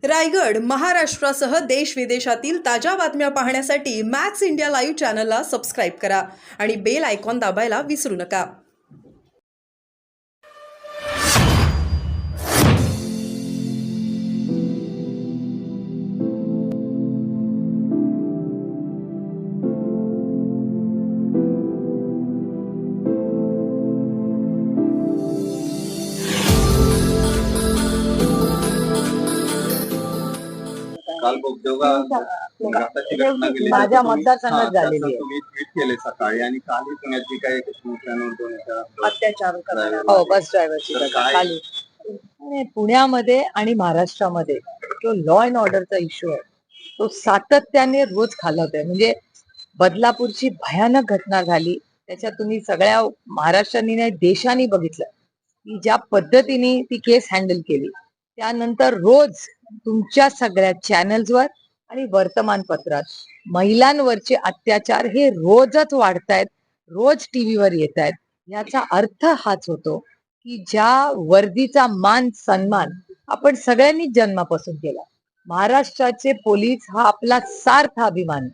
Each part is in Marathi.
रायगड, महाराष्ट्रासह देश विदेशातील ताज्या बातम्या पाहण्यासाठी मॅक्स इंडिया लाईव्ह चॅनलला सबस्क्राईब करा आणि बेल आयकॉन दाबायला विसरू नका. काल घाटाची घटना घडली. माझ्या मतदारसंघात झालेली आहे. तुम्ही ट्विट केले सकाळी आणि कालही पुण्यात जी काही समस्या नोंदवण्याच्या अत्याचार हो बस ड्रायव्हरची खाली पुण्यामध्ये आणि महाराष्ट्रामध्ये जो लॉ अँड ऑर्डरचा इश्यू आहे तो सातत्याने रोज खालावतोय. म्हणजे बदलापूरची भयानक घटना झाली, त्याच्यात तुम्ही सगळ्या महाराष्ट्राने नाही देशाने बघितलं की ज्या पद्धतीने ती केस हँडल केली. त्यानंतर रोज तुमच्या सगळ्या चॅनल्सवर आणि वर्तमानपत्रात महिलांवरचे अत्याचार हे रोजच वाढतायत, रोज टीव्हीवर येत आहेत. याचा अर्थ हाच होतो की ज्या वर्दीचा मान सन्मान आपण सगळ्यांनीच जन्मापासून केला. महाराष्ट्राचे पोलीस हा आपला सार्थ अभिमान.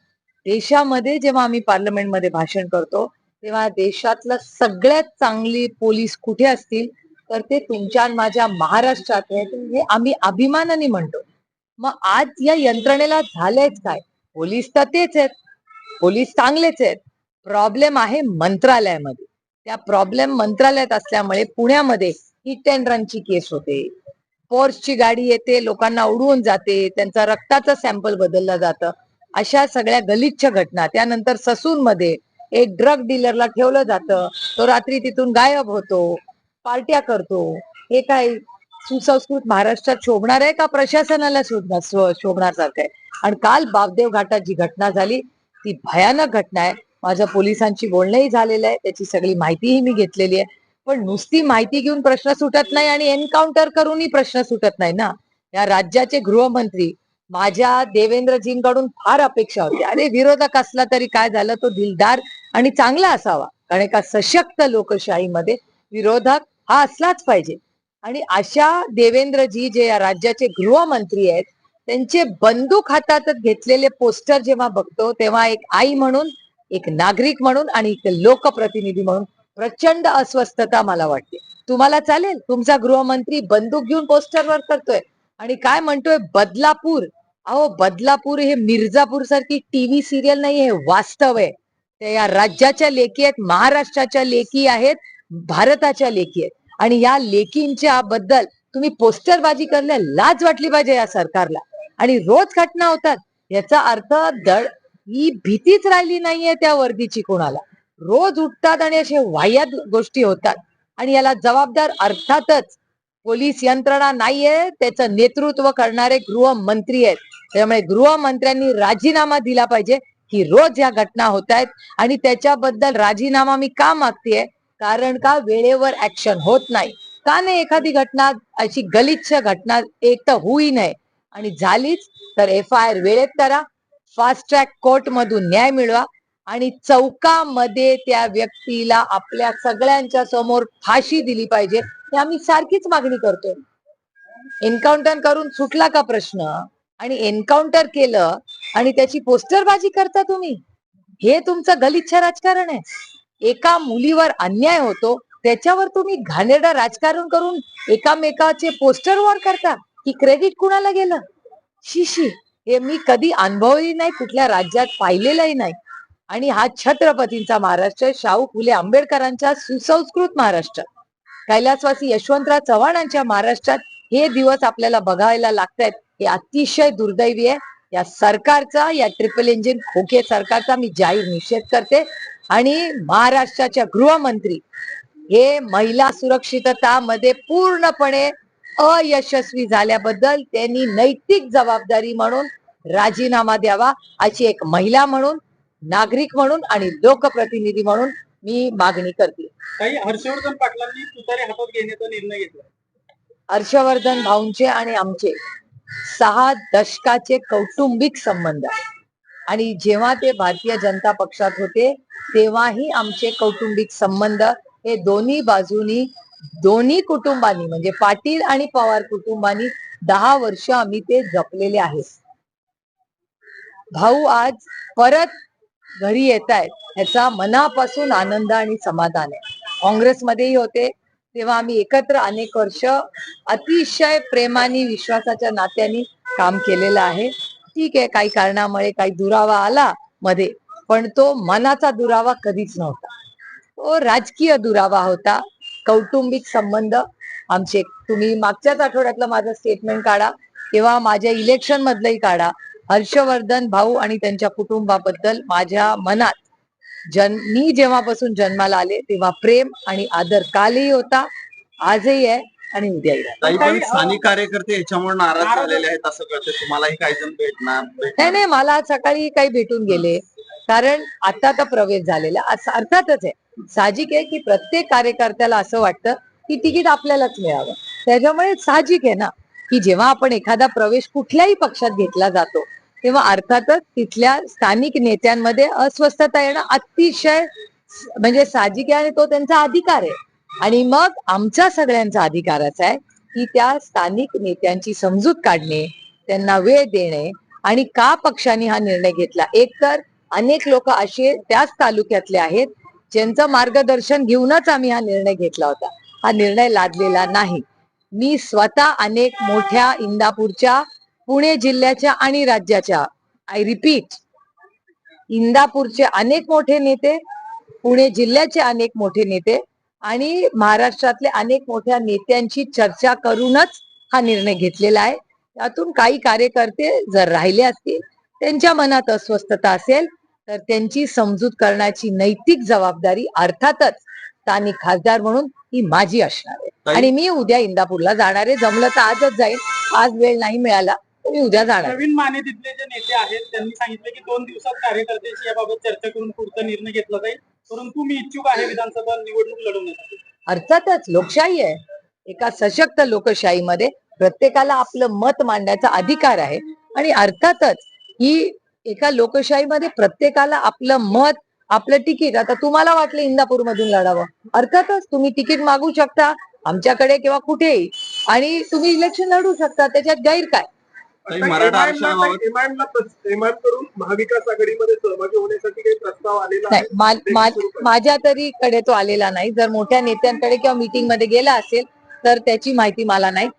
देशामध्ये जेव्हा आम्ही पार्लमेंटमध्ये भाषण करतो तेव्हा देशातलं सगळ्यात चांगली पोलीस कुठे असतील तर ते तुमच्या माझ्या महाराष्ट्रात आहेत, हे आम्ही अभिमानाने म्हणतो. मग आज या यंत्रणेला झालंयच काय? पोलीस तर तेच आहेत, पोलीस चांगलेच आहेत. प्रॉब्लेम आहे मंत्रालयामध्ये. त्या प्रॉब्लेम मंत्रालयात असल्यामुळे पुण्यामध्ये हिट अँड रनची केस होते, पोर्सची गाडी येते, लोकांना उडवून जाते, त्यांचा रक्ताचं सॅम्पल बदललं जातं. अशा सगळ्या गलिच्छ घटना. त्यानंतर ससूनमध्ये एक ड्रग डीलरला ठेवलं जातं, तो रात्री तिथून गायब होतो, पार्ट्या करतो. हे काय सुसंस्कृत महाराष्ट्रात शोभणार आहे का प्रशासनाला शोभणार सारखं आहे? आणि काल बापदेव घाटात जी घटना झाली ती भयानक घटना आहे. माझ्या पोलिसांची बोलणंही झालेलं आहे, त्याची सगळी माहितीही मी घेतलेली आहे. पण नुसती माहिती घेऊन प्रश्न सुटत नाही आणि एन्काउंटर करूनही प्रश्न सुटत नाही ना. या राज्याचे गृहमंत्री माझ्या देवेंद्रजींकडून फार अपेक्षा होती. अरे विरोधक असला तरी काय झालं, तो दिलदार आणि चांगला असावा, कारण एका सशक्त लोकशाहीमध्ये विरोधक हा असलाच पाहिजे. आणि अशा देवेंद्रजी जे या राज्याचे गृहमंत्री आहेत त्यांचे बंदूक हातात घेतलेले पोस्टर जेव्हा बघतो तेव्हा एक आई म्हणून, एक नागरिक म्हणून आणि एक लोकप्रतिनिधी म्हणून प्रचंड अस्वस्थता मला वाटते. तुम्हाला चालेल तुमचा गृहमंत्री बंदूक घेऊन पोस्टरवर करतोय आणि काय म्हणतोय बदलापूर? अहो बदलापूर हे मिर्जापूर सारखी टीव्ही सिरियल नाही, हे वास्तव आहे. ते या राज्याच्या लेकी आहेत, महाराष्ट्राच्या लेकी आहेत, भारताच्या लेकी आहेत. आणि या लेकींच्या बद्दल तुम्ही पोस्टरबाजी करल्या लाज वाटली पाहिजे या सरकारला. आणि रोज घटना होतात, याचा अर्थ ही भीतीच राहिली नाहीये त्या वर्दीची कोणाला. रोज उठतात आणि असे वाह्यात गोष्टी होतात आणि याला जबाबदार अर्थातच पोलीस यंत्रणा नाहीये, त्याचं नेतृत्व करणारे गृहमंत्री आहेत. त्यामुळे गृहमंत्र्यांनी राजीनामा दिला पाहिजे की रोज या घटना होत आहेत. आणि त्याच्याबद्दल राजीनामा मी का मागतेय? कारण का वेळेवर ऍक्शन होत नाही. का नाही एखादी घटना अशी गलिच्छ घटना एक तर होई नये, आणि झालीच तर FIR वेळेत करा, फास्ट ट्रॅक कोर्ट मधून न्याय मिळवा आणि चौकामध्ये त्या व्यक्तीला आपल्या सगळ्यांच्या समोर फाशी दिली पाहिजे. हे आम्ही सारखीच मागणी करतोय. एन्काउंटर करून सुटला का प्रश्न? आणि एन्काउंटर केलं आणि त्याची पोस्टरबाजी करता तुम्ही, हे तुमचं गलिच्छ राजकारण आहे. एका मुलीवर अन्याय होतो त्याच्यावर तुम्ही घाणेरडं राजकारण करून एकामेकाचे पोस्टर वॉर करता, की क्रेडिट कुणाला गेलं? शिशी, हे मी कधी अनुभवली नाही, कुठल्या राज्यात पाहिलेलंही नाही. आणि हा छत्रपतींचा महाराष्ट्र, शाहू फुले आंबेडकरांच्या सुसंस्कृत महाराष्ट्रात, कैलासवासी यशवंतराव चव्हाणांच्या महाराष्ट्रात हे दिवस आपल्याला बघायला लागतायत. हे अतिशय दुर्दैवी आहे. या सरकारचा, या ट्रिपल इंजिन खोके सरकारचा मी जाहीर निषेध करते. आणि महाराष्ट्राच्या गृहमंत्री हे महिला सुरक्षितता मध्ये पूर्णपणे अयशस्वी झाल्याबद्दल त्यांनी नैतिक जबाबदारी म्हणून राजीनामा द्यावा, अशी एक महिला म्हणून, नागरिक म्हणून आणि लोकप्रतिनिधी म्हणून मी मागणी करते. काही हर्षवर्धन पाटलांनी तुतारी हातात घेण्याचा निर्णय घेतला. हर्षवर्धन भाऊंचे आणि आमचे 6 दशकाचे कौटुंबिक संबंध आणि जेव्हा ते भारतीय जनता पक्षात होते तेव्हाही आमचे कौटुंबिक संबंध हे दोन्ही बाजूनी, दोन्ही कुटुंबांनी म्हणजे पाटील आणि पवार कुटुंबांनी 10 वर्ष आम्ही ते जपलेले आहेत. भाऊ आज परत घरी येत आहेत ह्याचा मनापासून आनंद आणि समाधान आहे. काँग्रेसमध्येही होते तेव्हा आम्ही एकत्र अनेक वर्ष अतिशय प्रेमाने विश्वासाच्या नात्याने काम केलेलं आहे. ठीक आहे, काही कारणामुळे काही दुरावा आला मध्ये, पण तो मनाचा दुरावा कधीच नव्हता. तो राजकीय दुरावा होता. कौटुंबिक संबंध आमचे, तुम्ही मागच्याच आठवड्यातलं माझं स्टेटमेंट काढा किंवा माझ्या इलेक्शन मधलंही काढा. हर्षवर्धन भाऊ आणि त्यांच्या कुटुंबाबद्दल माझ्या मनात मी जेव्हापासून जन्माला आले तेव्हा प्रेम आणि आदर कालही होता, आजही आहे आणि उद्याही राहील. काही पण स्थानिक कार्यकर्ते याच्यामुळे नाराज झालेले आहेत असं कळतं. तुम्हालाही काही जण भेटणार नाही, मला आज सकाळी काही भेटून गेले, कारण आता तर प्रवेश झालेला अर्थातच आहे. साहजिक आहे की प्रत्येक कार्यकर्त्याला असं वाटतं की तिकीट आपल्यालाच मिळावं. त्याच्यामुळे साहजिक आहे ना की जेव्हा आपण एखादा प्रवेश कुठल्याही पक्षात घेतला जातो तेव्हा अर्थातच तिथल्या स्थानिक नेत्यांमध्ये अस्वस्थता येणं अतिशय म्हणजे साहजिक आहे आणि तो त्यांचा अधिकार आहे. आणि मग आमचा सगळ्यांचा अधिकारच आहे की त्या स्थानिक नेत्यांची समजूत काढणे, त्यांना वेळ देणे आणि का पक्षाने हा निर्णय घेतला. एकतर अनेक लोक असे त्याच तालुक्यातले आहेत ज्यांचं मार्गदर्शन घेऊनच आम्ही हा निर्णय घेतला होता. हा निर्णय लादलेला नाही. मी स्वतः अनेक मोठ्या इंदापूरच्या, पुणे जिल्ह्याच्या आणि राज्याच्या, आय रिपीट, इंदापूरचे अनेक मोठे नेते, पुणे जिल्ह्याचे अनेक मोठे नेते आणि महाराष्ट्रातले अनेक मोठ्या नेत्यांची चर्चा करूनच हा निर्णय घेतलेला आहे. त्यातून काही कार्यकर्ते जर राहिले असतील, त्यांच्या मनात अस्वस्थता असेल तर त्यांची समजूत करण्याची नैतिक जबाबदारी अर्थातच स्थानिक खासदार म्हणून ही माझी असणार आहे. आणि मी उद्या इंदापूरला जाणार आहे. जमलं तर आजच जाईल, आज वेळ नाही मिळाला तर मी उद्या जाणार. नवीन मानेतीतले जे नेते आहेत त्यांनी सांगितले की 2 दिवसात कार्यकर्त्यांशी याबाबत चर्चा करून पुढचा निर्णय घेतला जाईल, परंतु मी इच्छुक आहे विधानसभा निवडणूक लढवण्यासाठी. अर्थातच लोकशाही आहे. एका सशक्त लोकशाहीमध्ये प्रत्येकाला आपलं मत मांडण्याचा अधिकार आहे आणि अर्थातच ही एका लोकशाहीमध्ये प्रत्येकाला आपलं मत, आपलं तिकीट, आता तुम्हाला वाटलं इंदापूर मधून लढावं, अर्थातच तुम्ही तिकीट मागू शकता आमच्याकडे किंवा कुठेही आणि तुम्ही इलेक्शन लढू शकता, त्याच्यात गैर काय. मराठा आरक्षणाबाबत एमान करून महाविकास आघाडीमध्ये सहभागी होण्यासाठी काही प्रस्ताव आलेला नाही, माझ्या तरी कडे तो आलेला नाही. जर मोठ्या नेत्यांकडे किंवा मीटिंग मध्ये गेला असेल तर त्याची माहिती मला नाही.